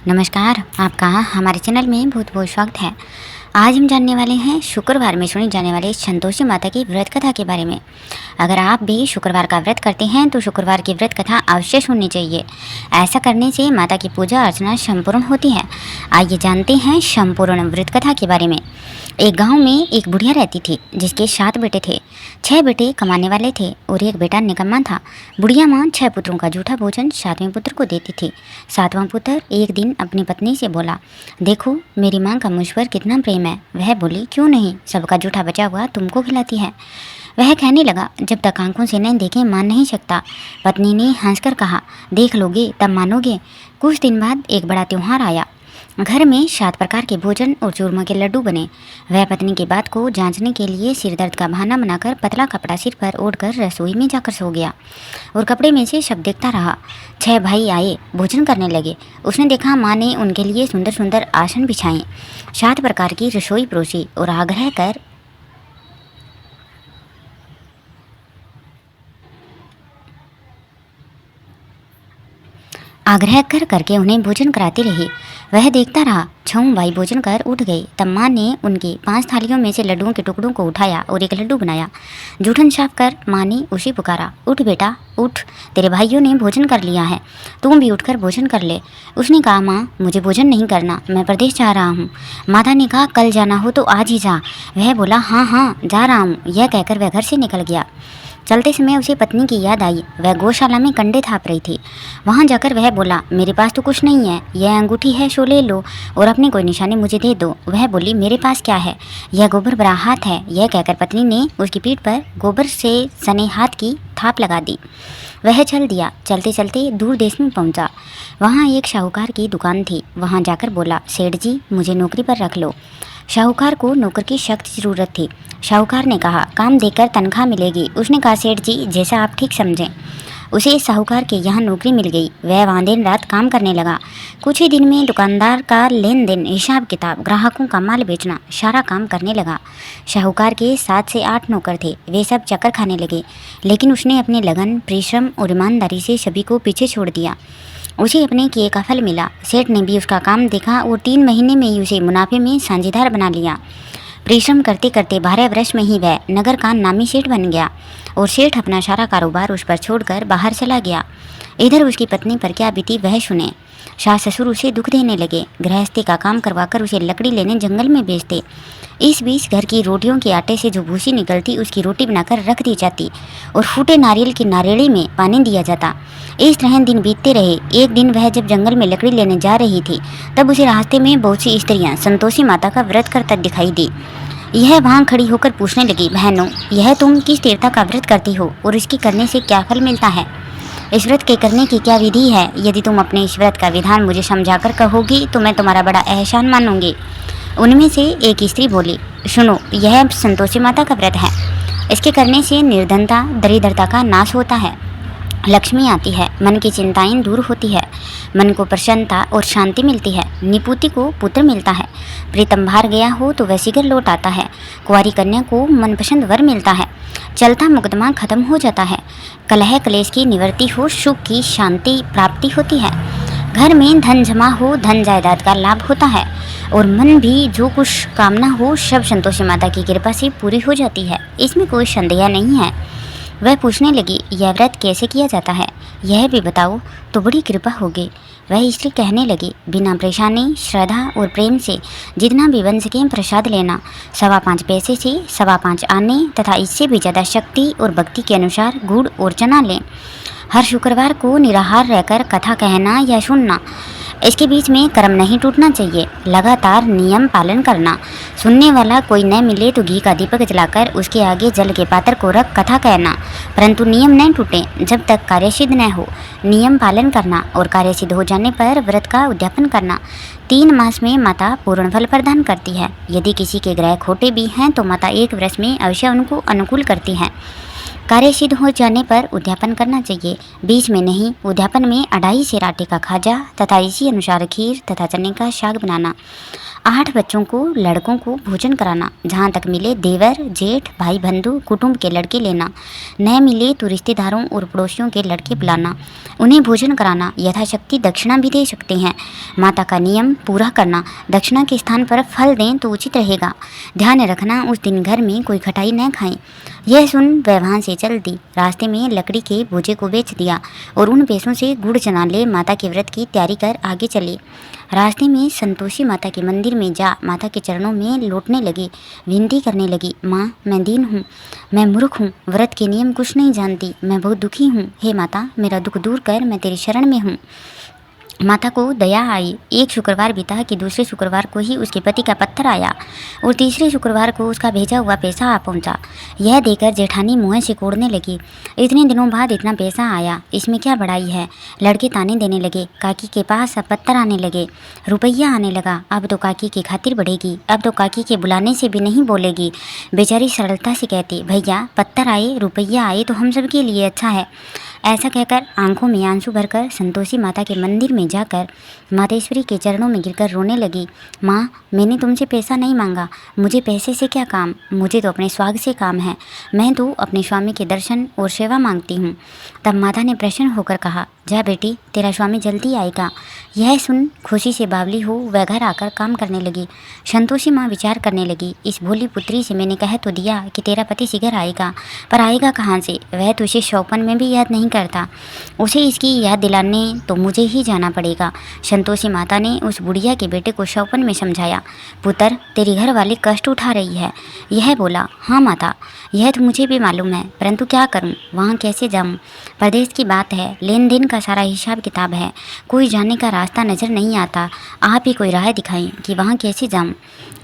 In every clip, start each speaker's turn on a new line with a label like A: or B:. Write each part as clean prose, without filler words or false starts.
A: नमस्कार, आपका हमारे चैनल में बहुत बहुत स्वागत है। आज हम जानने वाले हैं शुक्रवार में सुनी जाने वाली संतोषी माता की व्रत कथा के बारे में। अगर आप भी शुक्रवार का व्रत करते हैं तो शुक्रवार की व्रत कथा अवश्य सुननी चाहिए। ऐसा करने से माता की पूजा अर्चना संपूर्ण होती है। आइए जानते हैं संपूर्ण व्रत कथा के बारे में। एक गांव में एक बुढ़िया रहती थी जिसके 7 बेटे थे। 6 बेटे कमाने वाले थे और एक बेटा निकम्मा था। बुढ़िया माँ 6 पुत्रों का जूठा भोजन 7वें पुत्र को देती थी। 7वां पुत्र एक दिन अपनी पत्नी से बोला, देखो मेरी माँ का मुझ पर कितना प्रेम है। वह बोली, क्यों नहीं, सबका जूठा बचा हुआ तुमको खिलाती है। वह कहने लगा, जब तक आंखों से नहीं देखे मान नहीं सकता। पत्नी ने हंसकर कहा, देख लोगे तब मानोगे। कुछ दिन बाद एक बड़ा त्योहार आया। घर में 7 प्रकार के भोजन और चूरमा के लड्डू बने। वह पत्नी की बात को जांचने के लिए सिर दर्द का बहाना बनाकर पतला कपड़ा सिर पर ओढ़कर रसोई में जाकर सो गया और कपड़े में से सब देखता रहा। 6 भाई आए, भोजन करने लगे। उसने देखा माँ ने उनके लिए सुंदर सुंदर आसन बिछाए, 7 प्रकार की रसोई परोसी और आग्रह कर करके उन्हें भोजन कराती रही। वह देखता रहा। 6 भाई भोजन कर उठ गए। तब माँ ने उनकी 5 थालियों में से लड्डुओं के टुकड़ों को उठाया और एक लड्डू बनाया। जूठन साफ कर माँ ने उसे पुकारा, उठ बेटा उठ, तेरे भाइयों ने भोजन कर लिया है, तुम भी उठकर भोजन कर ले। उसने कहा, माँ मुझे भोजन नहीं करना, मैं प्रदेश जा रहा हूँ। माता ने कहा, कल जाना हो तो आज ही जा। वह बोला, हाँ हाँ जा रहा हूँ। यह कहकर वह घर से निकल गया। चलते समय उसे पत्नी की याद आई। वह गौशाला में कंडे थाप रही थी। वहां जाकर वह बोला, मेरे पास तो कुछ नहीं है, यह अंगूठी है, सो ले लो और अपनी कोई निशानी मुझे दे दो। वह बोली, मेरे पास क्या है, यह गोबर भरा हाथ है। यह कहकर पत्नी ने उसकी पीठ पर गोबर से सने हाथ की थाप लगा दी। वह चल दिया। चलते चलते दूर देश में पहुंचा। वहाँ एक शाहूकार की दुकान थी। वहाँ जाकर बोला, सेठ जी मुझे नौकरी पर रख लो। शाहूकार को नौकर की सख्त ज़रूरत थी। शाहूकार ने कहा, काम देकर तनख्वाह मिलेगी। उसने कहा, सेठ जी जैसा आप ठीक समझें। उसे साहूकार के यहाँ नौकरी मिल गई। वह वहाँ दिन रात काम करने लगा। कुछ ही दिन में दुकानदार का लेन देन, हिसाब किताब, ग्राहकों का माल बेचना, सारा काम करने लगा। शाहूकार के 7 से 8 नौकर थे। वे सब चक्कर खाने लगे, लेकिन उसने अपने लगन, परिश्रम और ईमानदारी से सभी को पीछे छोड़ दिया। उसे अपने किए का फल मिला। सेठ ने भी उसका काम देखा और 3 महीने में ही उसे मुनाफे में साझेदार बना लिया। परिश्रम करते करते 12 वर्ष में ही वह नगर का नामी सेठ बन गया और सेठ अपना सारा कारोबार उस पर छोड़कर बाहर चला गया। इधर उसकी पत्नी पर क्या बीती वह सुने। सास ससुर उसे दुख देने लगे। गृहस्थी का काम करवाकर उसे लकड़ी लेने जंगल में भेजते। इस बीच घर की रोटियों के आटे से जो भूसी निकलती उसकी रोटी बनाकर रख दी जाती और फूटे नारियल की नारियली में पानी दिया जाता। इस तरह दिन बीतते रहे। एक दिन वह जब जंगल में लकड़ी लेने जा रही थी तब उसे रास्ते में बहुत सी स्त्रियां संतोषी माता का व्रत करता दिखाई दी। यह वहां खड़ी होकर पूछने लगी, बहनों यह तुम किस देवता का व्रत करती हो और इसके करने से क्या फल मिलता है? इस व्रत के करने की क्या विधि है? यदि तुम अपने इस व्रत का विधान मुझे समझाकर कहोगी तो मैं तुम्हारा बड़ा एहसान मानूंगी। उनमें से एक स्त्री बोली, सुनो, यह संतोषी माता का व्रत है। इसके करने से निर्धनता, दरिद्रता का नाश होता है, लक्ष्मी आती है, मन की चिंताएं दूर होती है, मन को प्रसन्नता और शांति मिलती है, निपुति को पुत्र मिलता है, प्रीतम बाहर गया हो तो वह शीघ्र लौट आता है, कुंवारी कन्या को मनपसंद वर मिलता है, चलता मुकदमा खत्म हो जाता है, कलह क्लेश की निवृत्ति हो, सुख की शांति प्राप्ति होती है, घर में धन जमा हो, धन जायदाद का लाभ होता है और मन भी जो कुछ कामना हो सब संतोषी माता की कृपा से पूरी हो जाती है। इसमें कोई संदेह नहीं है। वह पूछने लगी, यह व्रत कैसे किया जाता है, यह भी बताओ तो बड़ी कृपा होगी। वह स्त्री कहने लगी, बिना परेशानी, श्रद्धा और प्रेम से जितना भी बन सके प्रसाद लेना, 5.25 पैसे से 5.25 आने तथा इससे भी ज़्यादा शक्ति और भक्ति के अनुसार गुड़ और चना लें। हर शुक्रवार को निराहार रहकर कथा कहना या सुनना। इसके बीच में कर्म नहीं टूटना चाहिए। लगातार नियम पालन करना। सुनने वाला कोई न मिले तो घी का दीपक जलाकर उसके आगे जल के पात्र को रख कथा कहना, परंतु नियम न टूटे जब तक कार्य सिद्ध न हो। नियम पालन करना और कार्य सिद्ध हो जाने पर व्रत का उद्यापन करना। 3 मास में माता पूर्ण फल प्रदान करती है। यदि किसी के ग्रह खोटे भी हैं तो माता एक वर्ष में अवश्य उनको अनुकूल करती हैं। कार्य सिद्ध हो जाने पर उद्यापन करना चाहिए, बीच में नहीं। उद्यापन में 2.5 सेर आटे का खाजा तथा इसी अनुसार खीर तथा चने का साग बनाना। 8 बच्चों को, लड़कों को भोजन कराना, जहाँ तक मिले देवर जेठ भाई बंधु कुटुंब के लड़के लेना, न मिले तो रिश्तेदारों और पड़ोसियों के लड़के बुलाना, उन्हें भोजन कराना, यथाशक्ति दक्षिणा भी दे सकते हैं। माता का नियम पूरा करना, दक्षिणा के स्थान पर फल दें तो उचित रहेगा। ध्यान रखना उस दिन घर में कोई खटाई न खाएं। यह सुन वह वहाँ से चल दी। रास्ते में लकड़ी के बोझे को बेच दिया और उन पैसों से गुड़ चना ले माता के व्रत की तैयारी कर आगे चले। रास्ते में संतोषी माता के मंदिर में जा माता के चरणों में लौटने लगी, विनती करने लगी, माँ मैं दीन हूँ, मैं मूर्ख हूँ, व्रत के नियम कुछ नहीं जानती, मैं बहुत दुखी हूँ। हे माता मेरा दुख दूर कर, मैं तेरी शरण में हूँ। माता को दया आई। एक शुक्रवार बीता कि दूसरे शुक्रवार को ही उसके पति का पत्थर आया और तीसरे शुक्रवार को उसका भेजा हुआ पैसा आ पहुंचा। यह देखकर जेठानी मुँह से कोड़ने लगी। इतने दिनों बाद इतना पैसा आया, इसमें क्या बड़ाई है। लड़के ताने देने लगे। काकी के पास अब पत्थर आने लगे, रुपया आने लगा। अब तो काकी की खातिर बढ़ेगी, अब तो काकी के बुलाने से भी नहीं बोलेगी। बेचारी सरलता से कहती, भैया पत्थर आए रुपया आए तो हम सब के लिए अच्छा है। ऐसा कहकर आंखों में आंसू भरकर संतोषी माता के मंदिर में जाकर मातेश्वरी के चरणों में गिरकर रोने लगी। माँ मैंने तुमसे पैसा नहीं मांगा, मुझे पैसे से क्या काम, मुझे तो अपने स्वाग से काम है। मैं तो अपने स्वामी के दर्शन और सेवा मांगती हूँ। तब माता ने प्रसन्न होकर कहा, जा बेटी तेरा स्वामी जल्दी आएगा। यह सुन खुशी से बावली हो वह घर आकर काम करने लगी। संतोषी माँ विचार करने लगी, इस भोली पुत्री से मैंने कह तो दिया कि तेरा पति शीघ्र आएगा, पर आएगा कहाँ से। वह तो इसे शौपन में भी याद नहीं करता, उसे इसकी याद दिलाने तो मुझे ही जाना पड़ेगा। संतोषी माता ने उस बुढ़िया के बेटे को शौपन में समझाया, पुत्र तेरी घर वाली कष्ट उठा रही है। यह बोला, हाँ माता यह तो मुझे भी मालूम है, परंतु क्या करूं, वहाँ कैसे जाऊं। परदेश की बात है, लेन देन का सारा हिसाब किताब है, कोई जाने का रास्ता नज़र नहीं आता। आप ही कोई राह दिखाएं कि वहाँ कैसे जाऊं।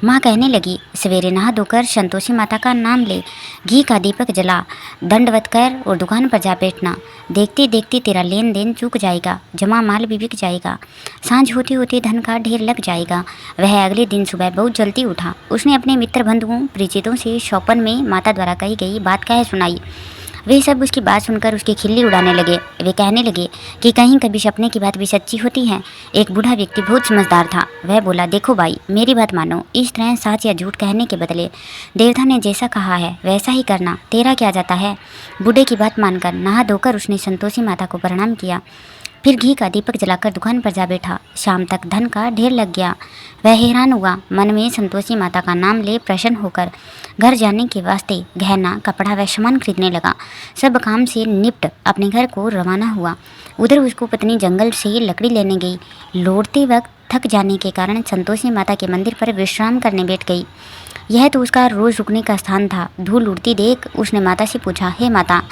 A: माँ कहने लगी, सवेरे नहा धोकर संतोषी माता का नाम ले, घी का दीपक जला, दंडवत कर और दुकान पर जा बैठना। देखते देखते तेरा लेन देन चूक जाएगा, जमा माल भी बिक जाएगा, सांझ होते होते धन का ढेर लग जाएगा। वह अगले दिन सुबह बहुत जल्दी उठा। उसने अपने मित्र बंधुओं परिचितों से शौपन में माता द्वारा कही गई बात कह सुनाई। वे सब उसकी बात सुनकर उसकी खिल्ली उड़ाने लगे। वे कहने लगे कि कहीं कभी सपने की बात भी सच्ची होती है। एक बूढ़ा व्यक्ति बहुत समझदार था। वह बोला, देखो भाई मेरी बात मानो, इस तरह सच या झूठ कहने के बदले देवता ने जैसा कहा है वैसा ही करना, तेरा क्या जाता है। बूढ़े की बात मानकर नहा धोकर उसने संतोषी माता को प्रणाम किया, फिर घी का दीपक जलाकर दुकान पर जा बैठा। शाम तक धन का ढेर लग गया। वह हैरान हुआ, मन में संतोषी माता का नाम ले प्रसन्न होकर घर जाने के वास्ते गहना कपड़ा व सामान खरीदने लगा। सब काम से निपट अपने घर को रवाना हुआ। उधर उसको पत्नी जंगल से लकड़ी लेने गई। लौटते वक्त थक जाने के कारण संतोषी माता के मंदिर पर विश्राम करने बैठ गई। यह तो उसका रोज रुकने का स्थान था। धूल उड़ती देख उसने माता से पूछा, हे माता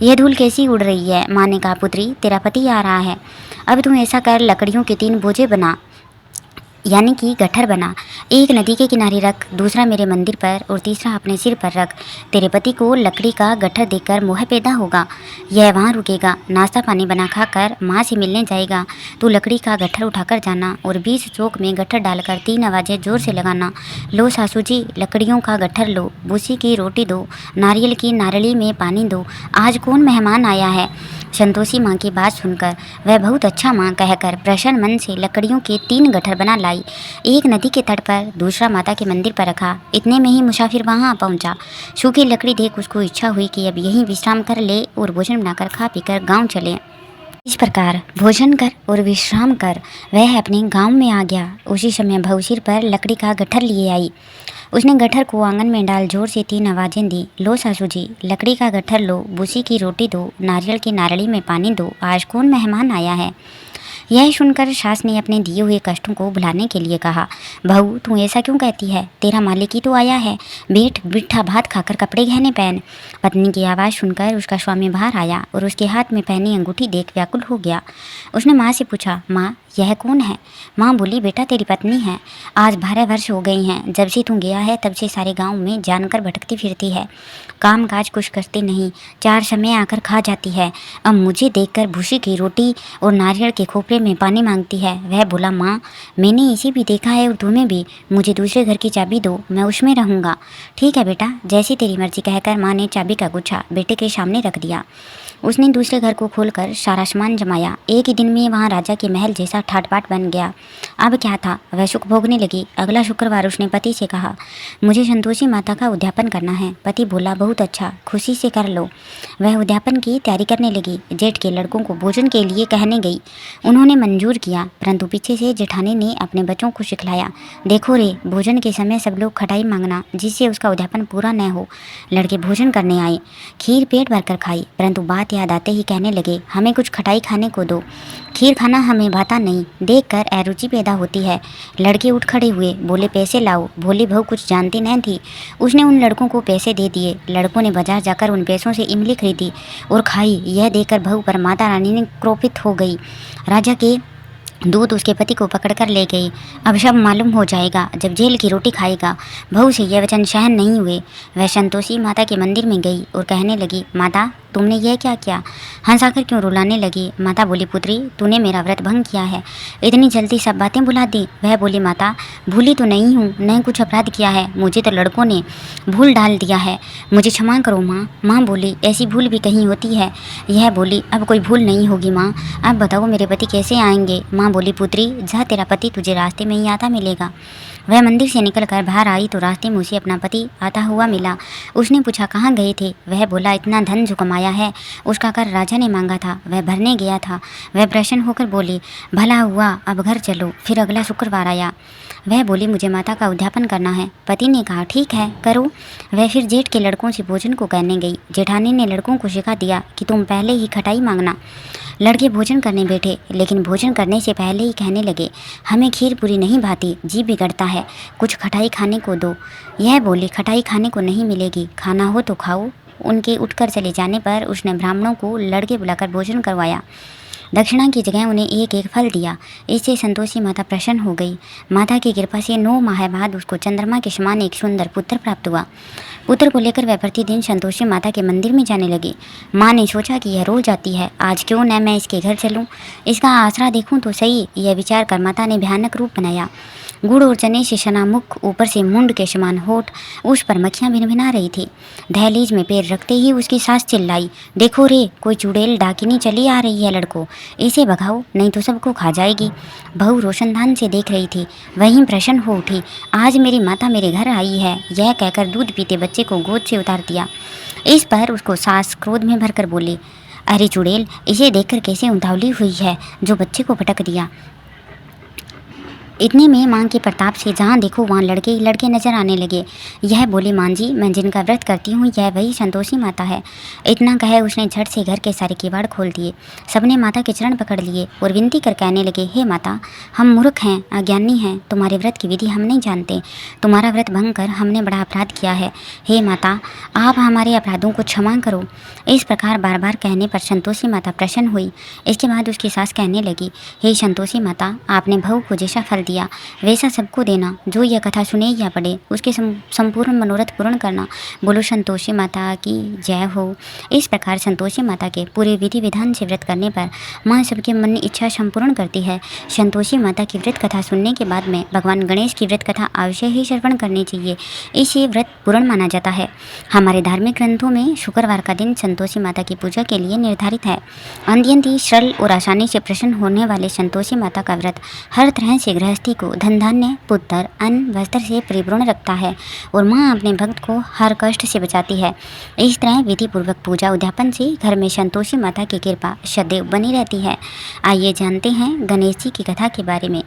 A: यह धूल कैसी उड़ रही है। माँ ने कहा, पुत्री तेरा पति आ रहा है, अब तुम ऐसा कर लकड़ियों के 3 बोझे बना, यानी कि गट्ठर बना। एक नदी के किनारे रख, दूसरा मेरे मंदिर पर और तीसरा अपने सिर पर रख। तेरे पति को लकड़ी का गट्ठर देखकर मोह पैदा होगा, यह वहाँ रुकेगा, नाश्ता पानी बना खाकर माँ से मिलने जाएगा। तू लकड़ी का गट्ठर उठाकर जाना और 20 चौक में गट्ठर डालकर 3 आवाज़ें जोर से लगाना, लो सासू जी लकड़ियों का गट्ठर लो, भूसी की रोटी दो, नारियल की नारली में पानी दो, आज कौन मेहमान आया है। संतोषी माँ की बात सुनकर वह बहुत अच्छा माँ कहकर प्रसन्न मन से लकड़ियों के 3 गट्ठर बना लाई। एक नदी के तट पर, दूसरा माता के मंदिर पर रखा। इतने में ही मुसाफिर वहाँ पहुँचा। सूखी लकड़ी देख उसको इच्छा हुई कि अब यहीं विश्राम कर ले और भोजन बनाकर खा पीकर गाँव चले। इस प्रकार भोजन कर और विश्राम कर वह अपने गांव में आ गया। उसी समय भवसिर पर लकड़ी का गट्ठर लिए आई। उसने गट्ठर को आंगन में डाल जोर से 3 आवाज़ें दी, लो सासू जी लकड़ी का गट्ठर लो, भूसी की रोटी दो, नारियल की नारली में पानी दो, आज कौन मेहमान आया है। यह सुनकर सास ने अपने दिए हुए कष्टों को भुलाने के लिए कहा, बहू तू ऐसा क्यों कहती है, तेरा मालिक ही तो आया है, बैठ मीठा भात खाकर कपड़े गहने पहन। पत्नी की आवाज़ सुनकर उसका स्वामी बाहर आया और उसके हाथ में पहनी अंगूठी देख व्याकुल हो गया। उसने माँ से पूछा, माँ यह कौन है। माँ बोली, बेटा तेरी पत्नी है, आज 12 वर्ष हो गई हैं, जब से तू गया है तब से सारे गांव में जानकर भटकती फिरती है, काम काज कुछ करती नहीं, 4 समय आकर खा जाती है। अब मुझे देखकर भूसी की रोटी और नारियल के खोपरे में पानी मांगती है। वह बोला, माँ मैंने इसे भी देखा है और तुम्हें भी, मुझे दूसरे घर की चाबी दो, मैं उसमें रहूँगा। ठीक है बेटा, जैसी तेरी मर्जी कहकर माँ ने चाबी का गुच्छा बेटे के सामने रख दिया। उसने दूसरे घर को खोलकर सारा सामान जमाया। एक ही दिन में वहाँ राजा के महल जैसा सा ठाट-बाट बन गया। अब क्या था, वह सुख भोगने लगी। अगला शुक्रवार उसने पति से कहा, मुझे संतोषी माता का उद्यापन करना है। पति बोला, बहुत अच्छा, खुशी से कर लो। वह उद्यापन की तैयारी करने लगी। जेठ के लड़कों को भोजन के लिए कहने गई। उन्होंने मंजूर किया, परंतु पीछे से जेठानी ने अपने बच्चों को सिखलाया, देखो रे, भोजन के समय सब लोग खटाई मांगना, जिससे उसका उद्यापन पूरा न हो। लड़के भोजन करने आए, खीर पेट भरकर खाई, परंतु बात याद आते ही कहने लगे, हमें कुछ खटाई खाने को दो, खीर खाना हमें भाता नहीं। देखकर अरुचि पैदा होती है। लड़के उठ खड़े हुए, बोले, पैसे लाओ। भोली बहू कुछ जानती नहीं थी, उसने उन लड़कों को पैसे दे दिए। लड़कों ने बाजार जाकर उन पैसों से इमली खरीदी और खाई। यह देखकर बहू पर माता रानी ने क्रोधित हो गई। राजा के दूत उसके पति को पकड़कर ले गई। अब सब मालूम हो जाएगा जब जेल की रोटी खाएगा। बहू से यह वचन सहन नहीं हुए। वह संतोषी माता के मंदिर में गई और कहने लगी, माता, तुमने यह क्या किया? हंसाकर क्यों रुलाने लगी? माता बोली, पुत्री, तूने मेरा व्रत भंग किया है, इतनी जल्दी सब बातें भुला दी। वह बोली, माता, भूली तो नहीं हूँ, न कुछ अपराध किया है, मुझे तो लड़कों ने भूल डाल दिया है, मुझे क्षमा करो माँ। माँ बोली, ऐसी भूल भी कहीं होती है? यह बोली, अब कोई भूल नहीं होगी माँ, अब बताओ मेरे पति कैसे आएंगे? माँ बोली, पुत्री, जा, तेरा पति तुझे रास्ते में ही आता मिलेगा। वह मंदिर से निकलकर बाहर आई तो रास्ते में उसे अपना पति आता हुआ मिला। उसने पूछा, कहाँ गए थे? वह बोला, इतना धन जो कमाया है उसका कर राजा ने मांगा था, वह भरने गया था। वह प्रसन्न होकर बोली, भला हुआ, अब घर चलो। फिर अगला शुक्रवार आया। वह बोली, मुझे माता का उद्यापन करना है। पति ने कहा, ठीक है, करो। वह फिर जेठ के लड़कों से भोजन को कहने गई। जेठानी ने लड़कों को सिखा दिया कि तुम पहले ही खटाई मांगना। लड़के भोजन करने बैठे, लेकिन भोजन करने से पहले ही कहने लगे, हमें खीर पूरी नहीं भाती, जी बिगड़ता है, कुछ खटाई खाने को दो। यह बोली, खटाई खाने को नहीं मिलेगी, खाना हो तो खाओ। उनके उठकर चले जाने पर उसने ब्राह्मणों को लड़के बुलाकर भोजन करवाया। दक्षिणा की जगह उन्हें एक एक फल दिया। इससे संतोषी माता प्रसन्न हो गई। माता की कृपा से 9 माह बाद उसको चंद्रमा के समान एक सुंदर पुत्र प्राप्त हुआ। पुत्र को लेकर वह प्रतिदिन संतोषी माता के मंदिर में जाने लगी। माँ ने सोचा कि यह रोज आती है, आज क्यों न मैं इसके घर चलूं, इसका आसरा देखूं तो सही। यह विचार कर माता ने भयानक रूप बनाया। गुड़ और चने से सना मुख, ऊपर से मुंड के समान होठ, उस पर मक्खियां भिनभिना रही थी। दहलीज में पैर रखते ही उसकी सास चिल्लाई, देखो रे, कोई चुड़ैल डाकिनी चली आ रही है, लड़को, इसे भगाओ, नहीं तो सबको खा जाएगी। बहू रोशनदान से देख रही थी, वहीं प्रसन्न हो उठी, आज मेरी माता मेरे घर आई है। यह कहकर दूध पीते बच्चे को गोद से उतार दिया। इस पर उसको सास क्रोध में भरकर बोली, अरे चुड़ैल, इसे देखकर कैसे उतावली हुई है जो बच्चे को पटक दिया। इतने में माँ के प्रताप से जहाँ देखो वहाँ लड़के ही लड़के नजर आने लगे। यह बोली, माँ जी, मैं जिनका व्रत करती हूँ यह वही संतोषी माता है। इतना कहे उसने झट से घर के सारे किवाड़ खोल दिए। सबने माता के चरण पकड़ लिए और विनती कर कहने लगे, हे माता, हम मूर्ख हैं, अज्ञानी हैं, तुम्हारे व्रत की विधि हम नहीं जानते, तुम्हारा व्रत भंग कर हमने बड़ा अपराध किया है। हे माता, आप हमारे अपराधों को क्षमा करो। इस प्रकार बार बार कहने पर संतोषी माता प्रसन्न हुई। इसके बाद उसकी सास कहने लगी, हे संतोषी माता, आपने बहू को जैसा फल दिया वैसा सबको देना, जो यह कथा सुने या पढ़े उसके संपूर्ण मनोरथ पूर्ण करना। बोलो संतोषी माता की जय हो। इस प्रकार संतोषी माता के पूरे विधि विधान से व्रत करने पर माँ सबके मन की इच्छा संपूर्ण करती है। संतोषी माता की व्रत कथा सुनने के बाद में भगवान गणेश की व्रत कथा अवश्य ही श्रवण करनी चाहिए, इसे व्रत पूर्ण माना जाता है। हमारे धार्मिक ग्रंथों में शुक्रवार का दिन संतोषी माता की पूजा के लिए निर्धारित है। अत्यंत ही सरल और आसानी से प्रसन्न होने वाले संतोषी माता का व्रत हर तरह से गृहस्थी को धन धान्य, पुत्र, अन्न, वस्त्र से परिपूर्ण रखता है और माँ अपने भक्त को हर कष्ट से बचाती है। इस तरह विधि पूर्वक पूजा उद्यापन से घर में संतोषी माता की कृपा सदैव बनी रहती है। आइए जानते हैं गणेश जी की कथा के बारे में।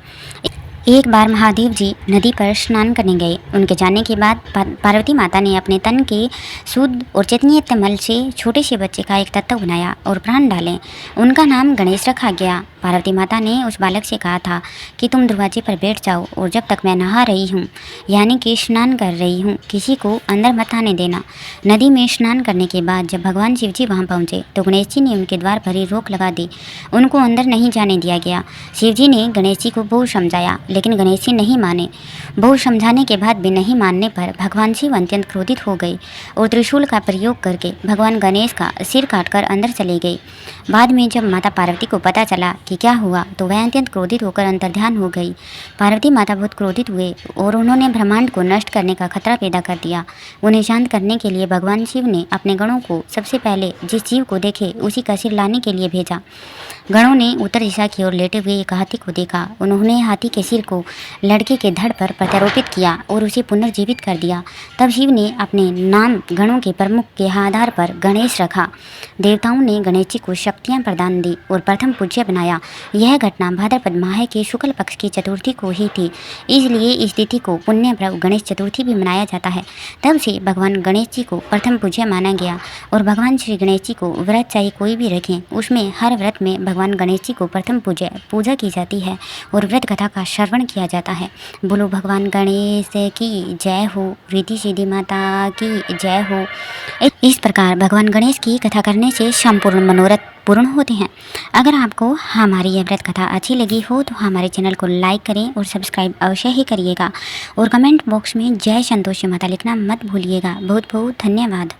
A: एक बार महादेव जी नदी पर स्नान करने गए। उनके जाने के बाद पार्वती माता ने अपने तन के शुद्ध और चेतनीय मल से छोटे से बच्चे का एक तत्व बनाया और प्राण डाले। उनका नाम गणेश रखा गया। पार्वती माता ने उस बालक से कहा था कि तुम दरवाजे पर बैठ जाओ और जब तक मैं नहा रही हूँ, यानी कि स्नान कर रही हूँ, किसी को अंदर मत आने देना। नदी में स्नान करने के बाद जब भगवान शिव जी वहाँ पहुँचे तो गणेश जी ने उनके द्वार पर ही रोक लगा दी। उनको अंदर नहीं जाने दिया गया। शिव जी ने गणेश जी को बहुत समझाया, लेकिन गणेश जी नहीं माने। बहुत समझाने के बाद भी नहीं मानने पर भगवान शिव अत्यंत क्रोधित हो गए और त्रिशूल का प्रयोग करके भगवान गणेश का सिर काटकर अंदर चले गए। बाद में जब माता पार्वती को पता चला कि कि क्या हुआ तो वह अत्यंत क्रोधित होकर अंतर्ध्यान हो गई। पार्वती माता बहुत क्रोधित हुए और उन्होंने ब्रह्मांड को नष्ट करने का खतरा पैदा कर दिया। उन्हें शांत करने के लिए भगवान शिव ने अपने गणों को सबसे पहले जिस जीव को देखे उसी का सिर लाने के लिए भेजा। गणों ने उत्तर दिशा की ओर लेटे हुए एक हाथी को देखा। उन्होंने हाथी के सिर को लड़के के धड़ पर प्रत्यारोपित किया और उसे पुनर्जीवित कर दिया। तब शिव ने अपने नाम गणों के प्रमुख के आधार पर गणेश रखा। देवताओं ने गणेश जी को शक्तियाँ प्रदान दी और प्रथम पूज्य बनाया। यह घटना भाद्रपद माह के शुक्ल पक्ष की चतुर्थी को ही थी, इसलिए इस तिथि को पुण्य प्रभु गणेश चतुर्थी भी मनाया जाता है। तब से भगवान गणेश जी को प्रथम पूज्य माना गया और भगवान श्री गणेश जी को व्रत चाहे कोई भी रखें, उसमें हर व्रत में भगवान गणेश जी को प्रथम पूजा की जाती है और व्रत कथा का श्रवण किया जाता है। बोलो भगवान गणेश की जय हो, रिद्धि सिद्धि माता की जय हो। इस प्रकार भगवान गणेश की कथा करने से संपूर्ण मनोरथ पूर्ण होते हैं। अगर आपको हमारी यह व्रत कथा अच्छी लगी हो तो हमारे चैनल को लाइक करें और सब्सक्राइब अवश्य ही करिएगा और कमेंट बॉक्स में जय संतोषी माता लिखना मत भूलिएगा। बहुत बहुत धन्यवाद।